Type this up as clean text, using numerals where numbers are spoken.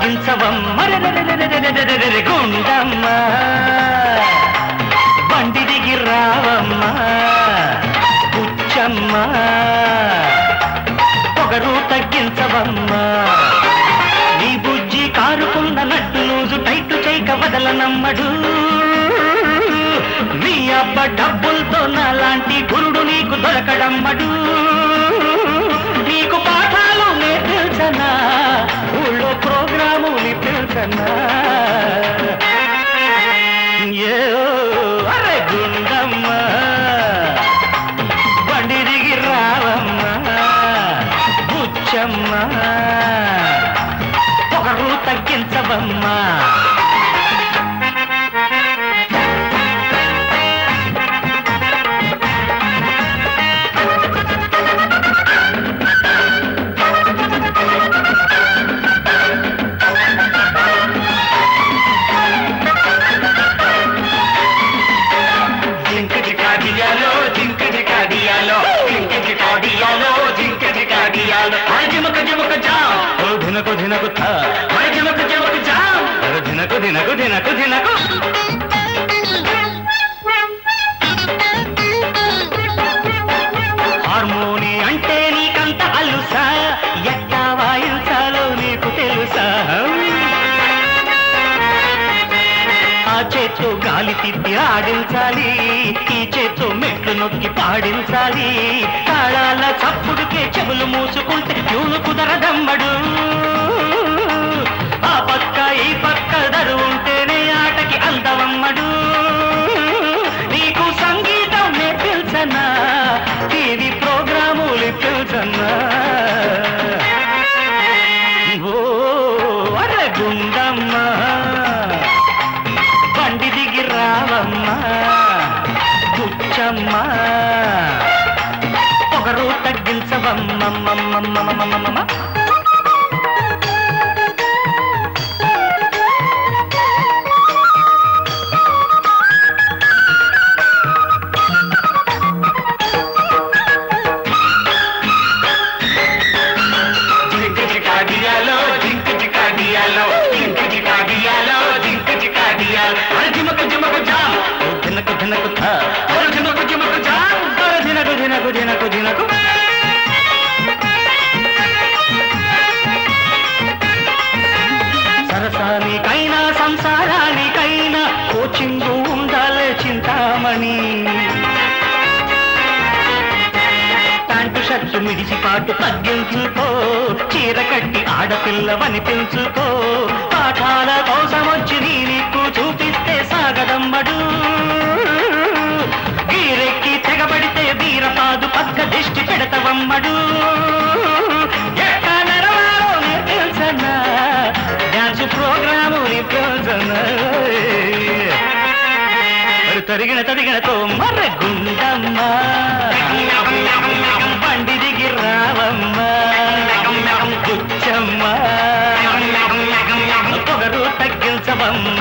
తగ్గించవమ్మ గుండమ్మ బండి దిగి రావమ్మ పుచ్చమ్మ పొగరు తగ్గించవమ్మ నీ బుజ్జి కారుకున్న నట్టు లూజు టైటు చేయక వదలనమ్మడు నీ అబ్బ డబ్బులతో నాలాంటి గురుడు నీకు దొరకడమ్మడు నీకు పాఠాలు నేర్పించనా ఊళ్ళో ప్రోగ్రాము నేర్పించనా అరే గుండమ్మ బండి దిగి రావమ్మ బుచ్చమ్మ పొగరు తగ్గించవమ్మా హార్మోని అంటే నీకంత అలుసా ఎట్టా వాయించాలో నీకు తెలుసా ఆ చేత్తో గాలి తిప్పి ఆడించాలి ఈ చేత్తో మెట్లు నొక్కి పాడించాలి తాళాల చప్పుడుకే చెవులు మూసుకుంటే ట్యూను కుదరదమ్మడు ఆ పక్క ఈ పక్క దరు ఉంటేనే ఆటకి అందవమ్మడు నీకు సంగీతం నేర్పించనా టీవీ ప్రోగ్రాములు పిల్చన్నా ఓ అరే గుండమ్మ బండి దిగి రావమ్మ పుచ్చమ్మ పొగరు తగ్గించవమ్మ సరసానికైనా సంసారానికైనా కోచింగు ఉండాలే చింతామణి ప్యాంటు షర్టు మిడిసిపాటు తగ్గించుకో చీర కట్టి ఆడపిల్లవని పెంచుకో పాఠాల కోసం వచ్చి నీకు చూపిస్తే సాగదమ్మడు గీరెక్కి తెగబడితే వీరపాదు పక్క దిష్టి పెడతవమ్మడు ఎట్టా నెరవారో నేర్పించనా డాన్స్ ప్రోగ్రాము నేర్పించనా తరిగినతో మర్ర గుండమ్మ బండి దిగి రావమ్మ పుచ్చమ్మ పొగరు తగ్గించవమ్మ